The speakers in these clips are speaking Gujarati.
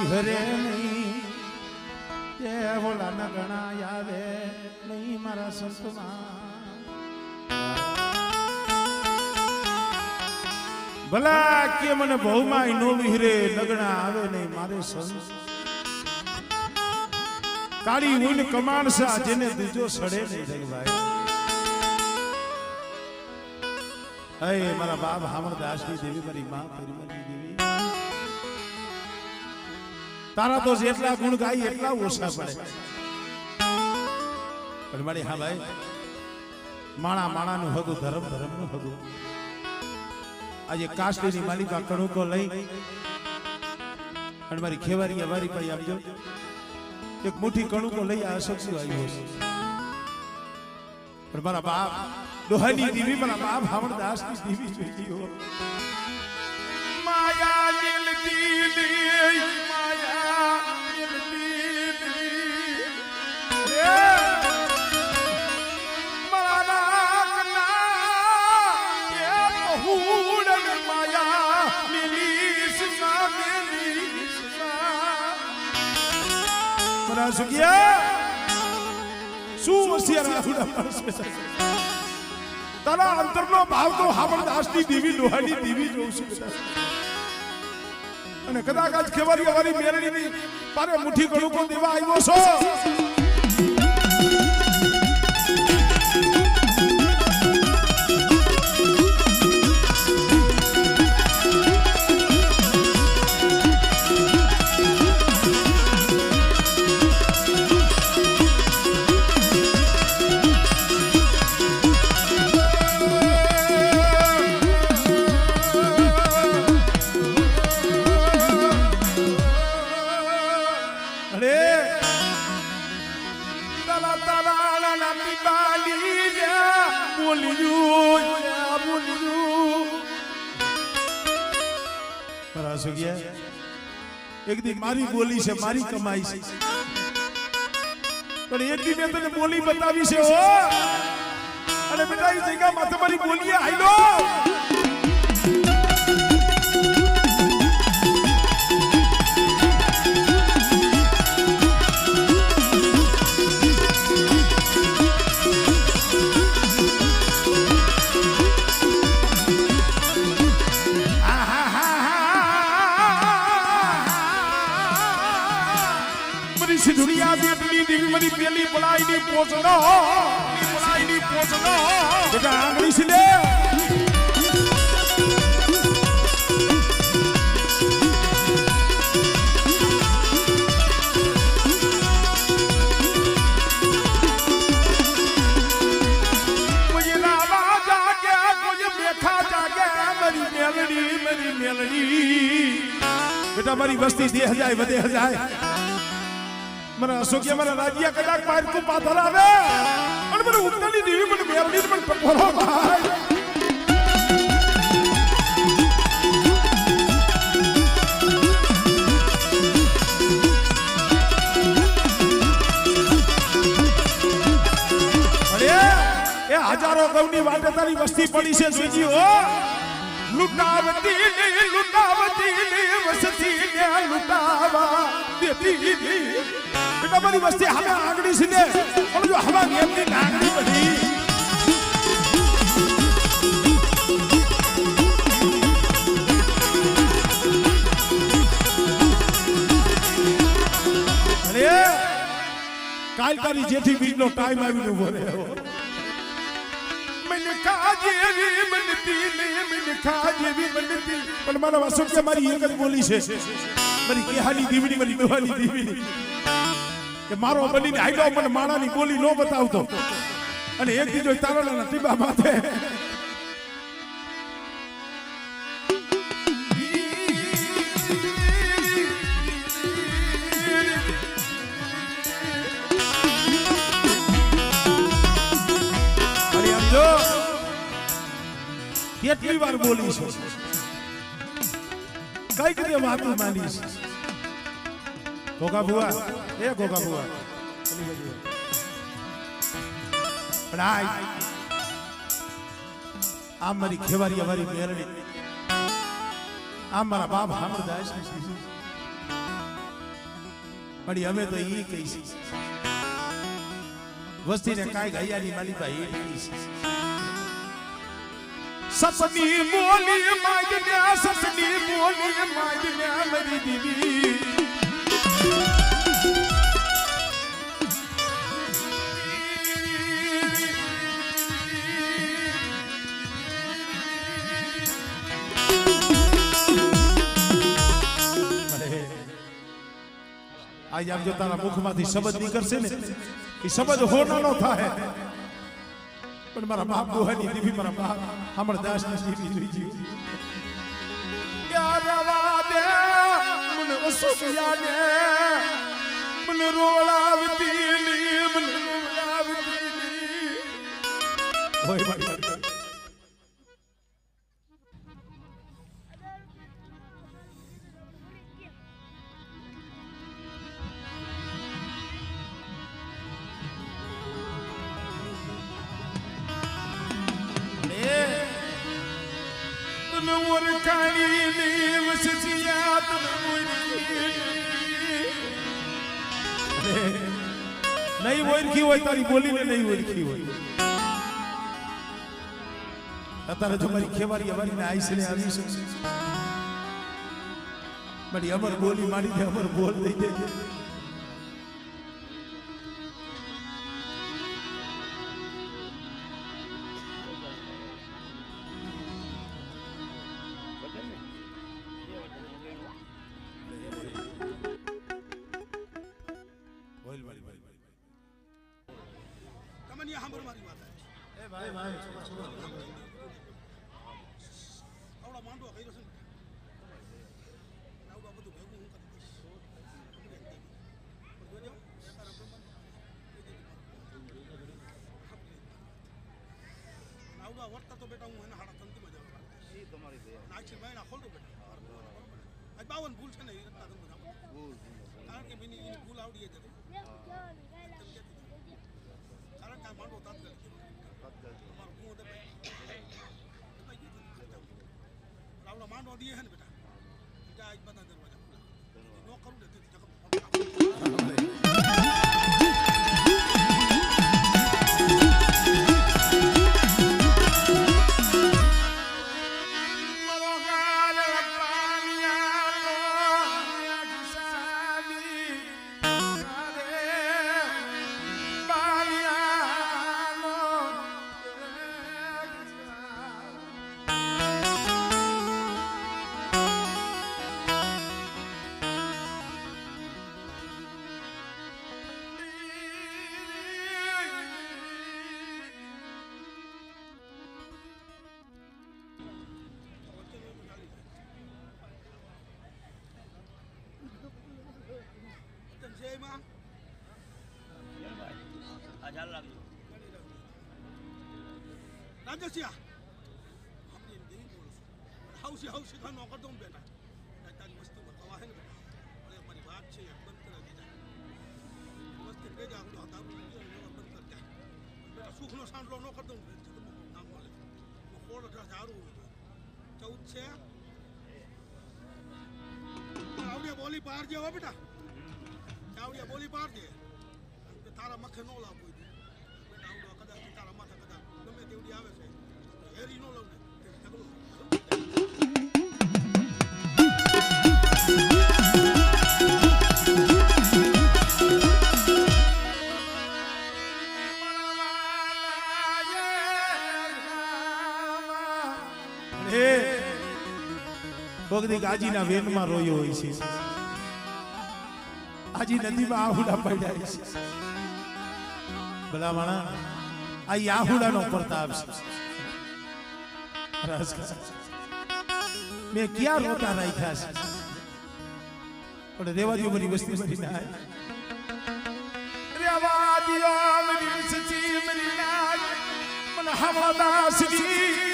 ઘરે નહીં એ ઓલા નગણા આવે નહીં મારા સંતમાં ભલા કે મને બહુમાં નો વિહરે નગણા આવે નહીં મારે સંત કાળી ઊન કમાણસા જેને દૂજો સડે નહીં જગભાઈ હે મારા બાપ હામણદાસની દેવી મારી માં પરિમલની દેવી તારા તો જેટલા ગુણ ગાય એટલા ઓછા પડે પણ મારી હા ભાઈ માણા માણાનું હગું ધર્મ ધર્મનું હગું આજે કાસ્ટની માલિકા કણુકો લઈ અને મારી ખેવારી વારી પાઈ આપજો એક મુઠ્ઠી કણુકો લઈ આ સક્ષુ આવ્યો છે પણ મારા બાપ દોહાની દેવી મારા બાપ હામણદાસની દેવી જોઈ હો માયા દિલતી માયા દિલતી મારા કના એ બહુડન માયા મિલીસ ના મિલીસ મારા સુગિયા શું હોશિયાર આખુડા માણસ તારા અંતરનો ભાવ તો હામણદાસની દેવી દોહાની દેવી જોઉં છું અને કદાચ આજ ખેવારી વારી મેરણીની પારે મુઠ્ઠી કણુકો દેવા આવ્યો છો એક દી મારી બોલી છે મારી કમાઈ છે પણ એક દી મેં તને બોલી બતાવી છે ઓ અને બેટા એ જગ્યામાં તમારી બોલીએ આઈલો दुनिया बेटनी देवी मरी पेली पढ़ाई नहीं पहुंचना बेटा आंगली से ले मुझे लावा जागे मुझे मेखा जागे मेरी मेलड़ी बेटा मारी वस्ती दे जाए वधे जाए मरा अशोकिया मरा राजिया कदाक पार को पाथर आवे और मरे उतनी देवी मन मेरणी मन पकोरो भाई अरे ये हजारों गौनी वाटे तारी वस्ती पड़ी से जोईजी हो लुटावती वसती ने लुटावा देती बेटा मारी वस्ती हमें आंगड़ी से दे और जो हवा गेमनी नांगड़ी बड़ी अरे काल तारी जेठी बीज नो टाइम आवी नो बोले हो मैंने काजेवी बनती पर मारा वासुक के मारी एक જ બોલી છે મારી કેહાની દીવડી મારી દોહાની દીવડી કે મારો બનીને આઈડો મને માણાની બોલી નો બતાવતો અને એક દીજો તારાના ટીબા માથે અરે આમ જો કેટલી વાર બોલી છે કઈ રીતે વાતો માની છે ગોગા બુઆ એ ગોગા બુઆ પણ આ મારી ખેવારી અમારી મેરણી આ મારા બાપ હામણદાસ પણ અમે તો ઈ કહીશું વસ્તીને કાંઈ ગયાની માલી ભાઈ એ કહીશું સસની બોલી માગન્યા સસની બોલી માગન્યા મારી દીવી आज आप जो तारा मुखમાંથી શબ્દ નીકળશે ને એ શબ્દ હોનાનો થાય પણ મારા બાપ દોહાની દીવી મારા બાપ અમરદાસ ની દીવી જોઈ જીવ યાર રવા દે મને ઓસુયા દે મને રોળાવતી ની મને રોળાવતી ની ઓય ભાઈ नहीं ओळखी હોય તારી બોલીને નહીં ઓળખી હોય અત્યારે જો મારી ખેવારી અવારીને આઈસ ને આવી છે મારી અમર બોલી મારી દે અમર બોલ દઈ દે वर्ता तो बेटा हूं है ना हाड़ा तंती में जाऊंगा ये तुम्हारी दे नाच में ना खोल दो बेटा आज बावन भूल से नहीं रखना तुम बताओ भूल कारण के बिनी इन भूल आवड़ी है जरे कारण का मांडो तात कर हमार मुंह दे रावला मांडो दिए है ना बेटा क्या आज बता दरवाजा खुला नो करूं देते जगह राजसिया हमने नहीं बोलो हाउस का नौकर तुम बेटा तारी वस्तु बतावा है ना बेटा अरे हमारी बात से बंद कर दे वस्तु ले जा तो हटा बंद कर दे बेटा सुख नो सांड लो नौकर तुम नाम वाले वो फोड़ का झाड़ू चौथ से आवड़िया बोली पार जे हो बेटा आवड़िया बोली पार जे तारा मखे नो ला कोई बेटा आवड़ो कदा तारा माथा कदा गमे देवडी आवे છે હેરી નો લઉં ને ઝઘડો ભગદી ગાજીના વેનમાં રોયો હોય છે આજી નદીમાં આહુડા પડ્યા છે ભલા માણા આ આહુડાનો પ્રતાપ છે મેં ક્યાં રોતા રાખ્યા છે પણ રેવા દો મારી વસ્તી મારી ના રેવા દો મારી વસ્તી મારી ના મને હવાદાસની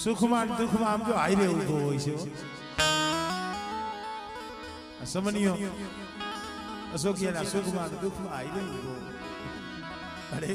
સુખમાં ને દુઃખમાં આમ જો હાઈરે ઊભો હોય છે સમનિયો અશોકિયાના સુખમાં ને દુઃખમાં હાઈરે ઊભો અરે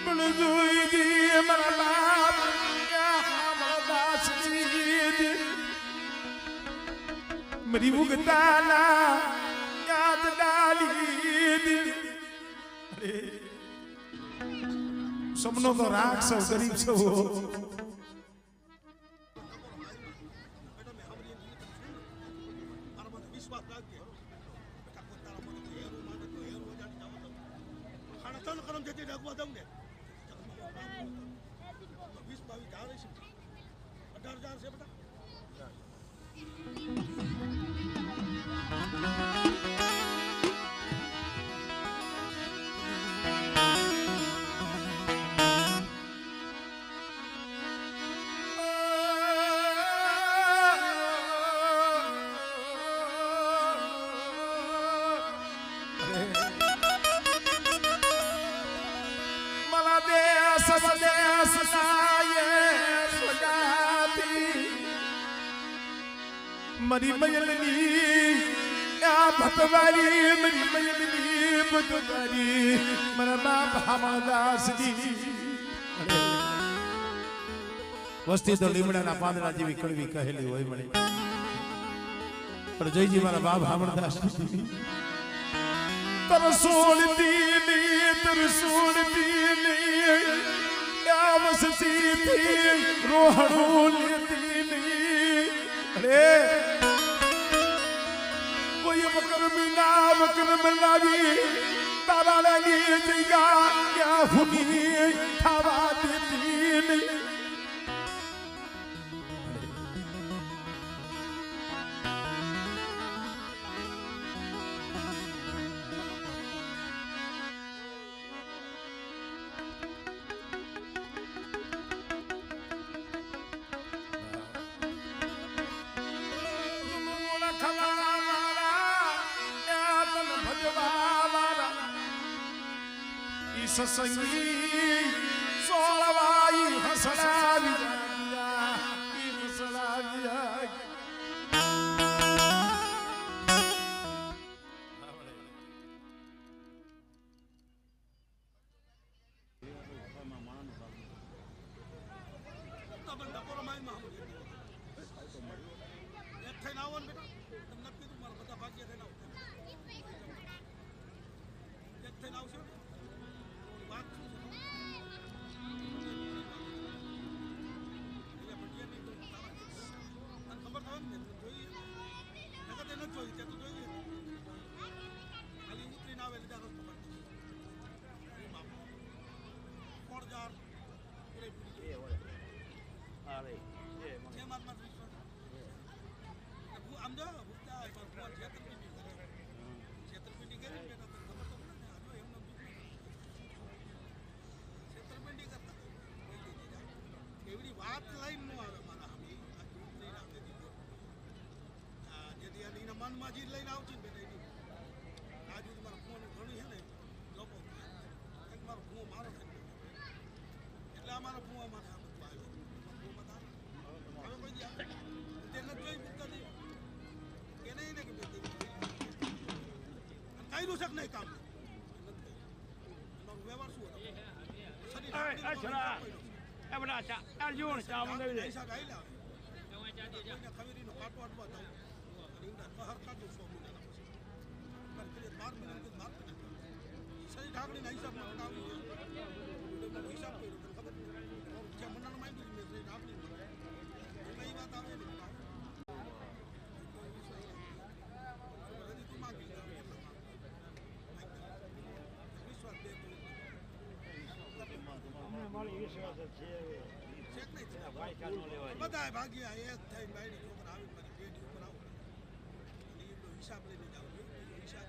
પણ જોઈ દી મારા બાપ મારા દાસજી મરી મુગતાના યાદ ડાલી અરે સપનો તો રાખ સૌ ગરીબ સૌ વિશ્વાસ રાખજે બેટા પોતાના મને તો હેરું માને તો હેરું વજાડી જાવ તો ખાણા તન કરમ જેથી ડાગવા દઉં ને 20-22 જાણે છે 18,000 છે બેટા મરી મયલની આ ભતવારી મરી મયલની ભતવારી મારા બાપ હામાદાસજી વસ્તી તો લીમડાના પાંદડા જેવી કડવી કહેલી હોય મળે પણ જયજી મારા બાપ હામણદાસજી તરસોડતી ની આવસતી રોહણું લેતી ની અરે કોઈ વકર મિલાવી તારા લાગી જઈગા ક્યાં હુની ખાવા દેતી નહીં સસંગી સોળવાઈ હસડાવી મનમાં લઈને આવશે ને બેટા આજુ મારા ફોન ઘણી છે ને લોકો મારો ફૂ મારો થાય એટલે અમારા ફૂવામાં આવ્યો હવે કોઈ તેને જોઈ મૂકતા નહીં કે નહીં ને કે કાયરું છે કે નહીં કામ વ્યવહાર શું હતો ખમીરીનો કાટો અટવા થાય हर का 200 मिला पर फिर 12 मिनट के बाद सही ढाकने नहीं सब बताऊं तो हिसाब करो खबर और क्या मनन माइंड में सही ढाकने नहीं बात आवे नहीं दिमाग विश्वास दे तो मारी विश्वास છે ચેક નહીં ભાઈ કાનો લેવાય બધાય ભાગ્યા એક થઈને બાયડી છોકરા આવી મારી બેટી ઉપર આવ हिसाब लेने जाओ हिसाब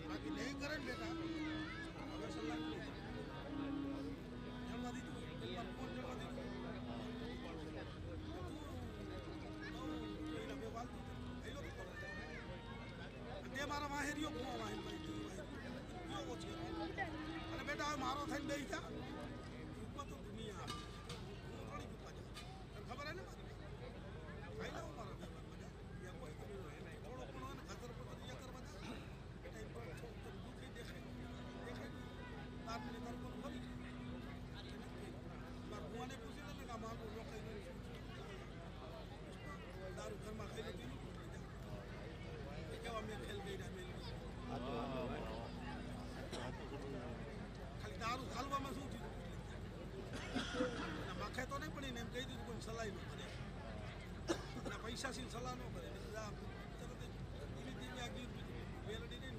बाकी नहीं करे बेटा હવે સલાહ જણવા દીધું પેલા ફોન જણવા દીધું એના બે વાલ દીધું તે મારા માહેરીઓ કુવા વાહી કરી દીધું અને બેટા મારો થઈને બેસી જા પિશાચીની સલાહ ન કરે એટલે આ તરત જ ધીમે ધીમે આગળ મેલડી નહીં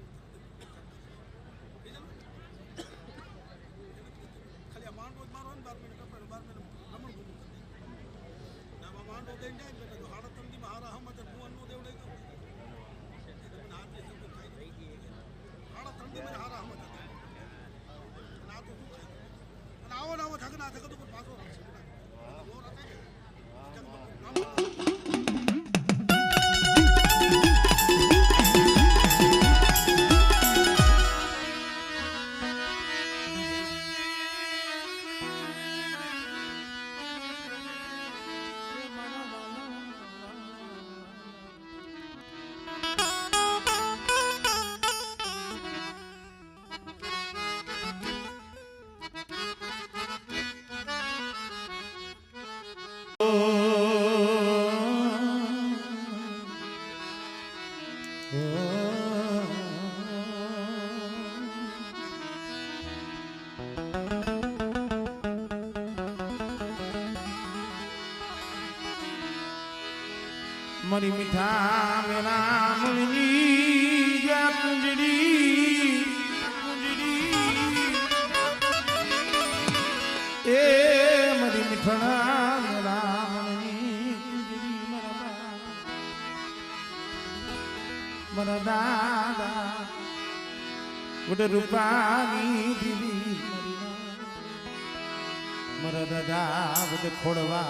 ખાલી આ માંડવો જ મારો ને 12 મિનિટ કપાય 12 મિનિટ રમણ ભૂમું કરી દે આમાં માંડવો દઈને જાય બેટા જો હાડા તંદીમાં હારા હમત ભુવન નો દેવડે ગયો મને હાથ શબ્દ ખાઈ ગઈ હાડા તંદીમાં હારા હમત હતા અને આ તો શું ખાઈ અને આવો ને આવો ઝગના ઝગત ઉપર પાછો રાખશે मरी मिठा मेरा मुंजी या कुंजड़ी ए मरी मिठा मेरा मुंजी कुंजड़ी मरा दादा उड़ रूपानी दीदी मरा दादा उड़ खोड़वा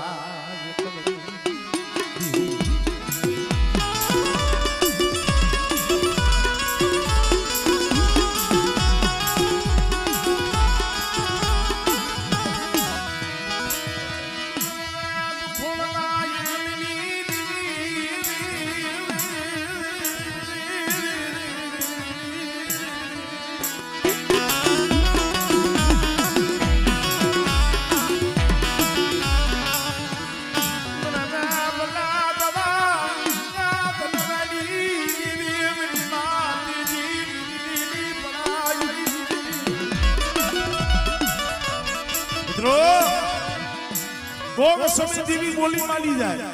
દેવી બોલી માની જાય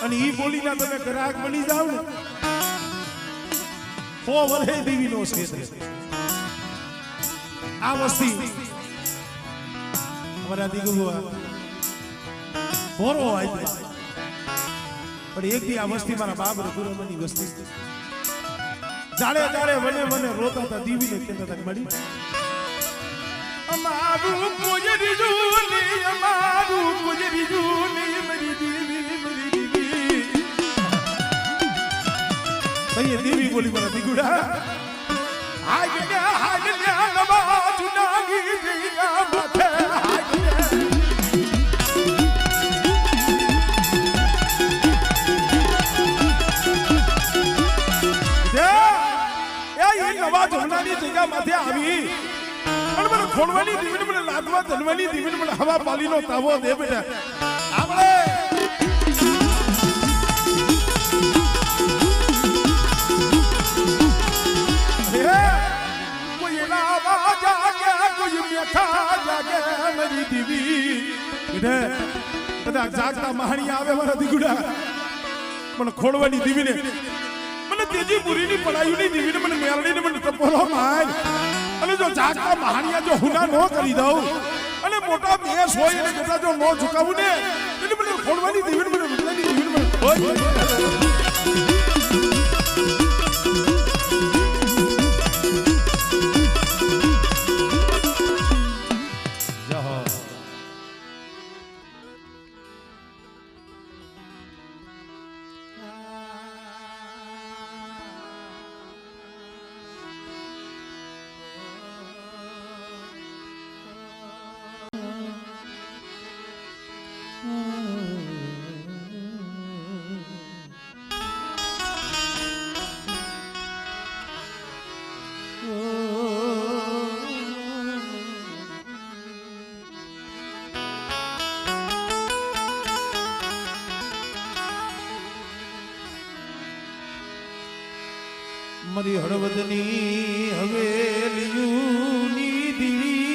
અને ઈ બોલી ના તમે ગ્રાહક બની જાવ ને તો વરે દેવી નો ક્ષેત્ર આ વસ્તી અમારા દીકરો હોરો આવી પણ એક દી આ વસ્તી મારા બાપ રઘુરામની વસ્તી જાડે જાડે મને રોતા હતા દીવીને કહેતા હતા મળી અમારું કોજરી જૂની અમારું કોજરી જૂની મારી દેવી તઈએ દેવી બોલી મને દીકુડા હાય નવા જુનાગી જઈયા માથે હાય નવા જુનાની જગ્યા માથે આવી અને મને ખોડવાની દીવીને મને લાદવા ધનવાની દીવીને મને હવા પાલીનો તાવો દે બેટા આપણે કોઈ લાવા જાગે કોઈ મેઠા જાગે મારી દીવી બેટા બધા જાગતા મહાણી આવે મારા દીકુડા મને ખોડવાની દીવીને મને તેજી પુરીની પડાયુની દીવીને મને મેલડીને મને ટપોરો માર અને જો જાગતા મહાનિયા જો હુના નો કરી દઉં અને મોટા મેસ હોય અને બેટા જો નો ઝુકાવું ને એટલે મને ખોડવાની દીવીને મને રૂપલાની દીવીને મને મારી હળવદની હવેલીયુની દીવી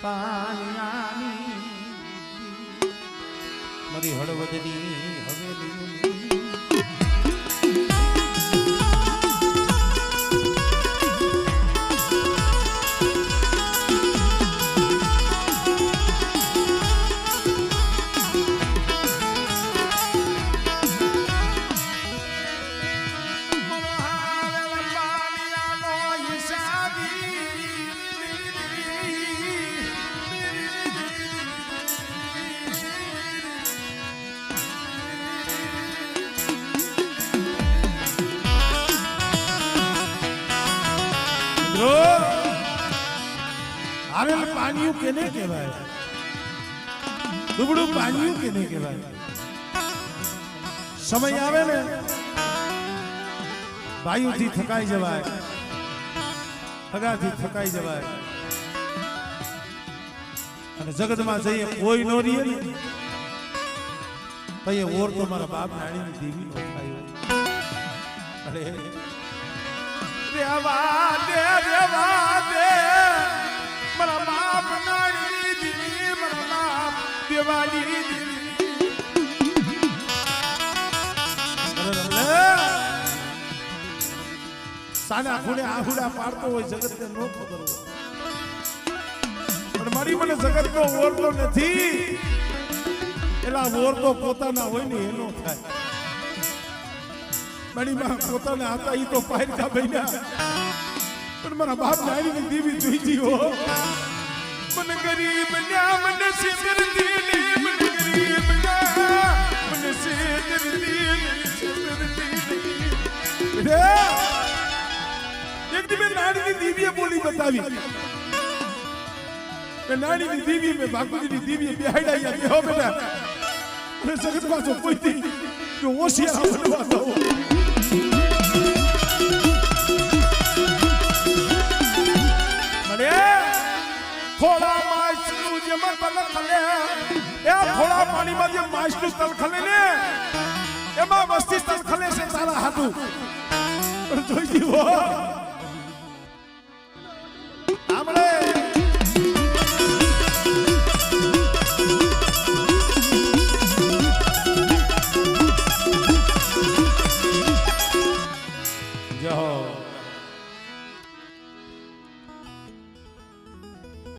પાણિયાની મારી હળવદની હવેલી આવેલ પાણીયું કેને કહેવાય દુબળું પાણીયું કેને કહેવાય સમય આવે ને ભાઈઓથી થકાઈ જવાય હગાથી થકાઈ જવાય અને જગતમાં જઈએ કોઈ નો રીએ ને પછી ઓર તો મારા બાપ નાણીની દેવી નો થાય અરે રેવા દે મારા બાપ નાણી દીવી મારા બાપ દેવાની દીવી સાના ખૂણે આહુડા પાડતો હોય જગતને નો ખબર હોય પણ મારી મને જગતનો ઓર તો નથી એલા ઓર તો પોતાના હોય ને એનો થાય મારી માં પોતાના હતા ઈ તો પાયરકા બન્યા પણ મારા બાપ નાની દેવી જોઈતી હો મને ગરીબ ના મને સિદર દીને મને ગરીબ ના મને સિદર દીને રે એક દિવસ નાની દેવીએ બોલી બતાવી કે નાની દેવી મે બાપુજીની દેવીએ બેહાડ્યા બેહો બેટા અને જગતમાં તો કોઈ દી કે હોશિયાર બનવા દો થોડા માછલું જેમાં તલ ખલે એ થોડા પાણીમાં જે માછલું તલ ખલે ને એમાં વસ્તી તલ ખલે છે તારા હાથું પણ જોઈ દીવો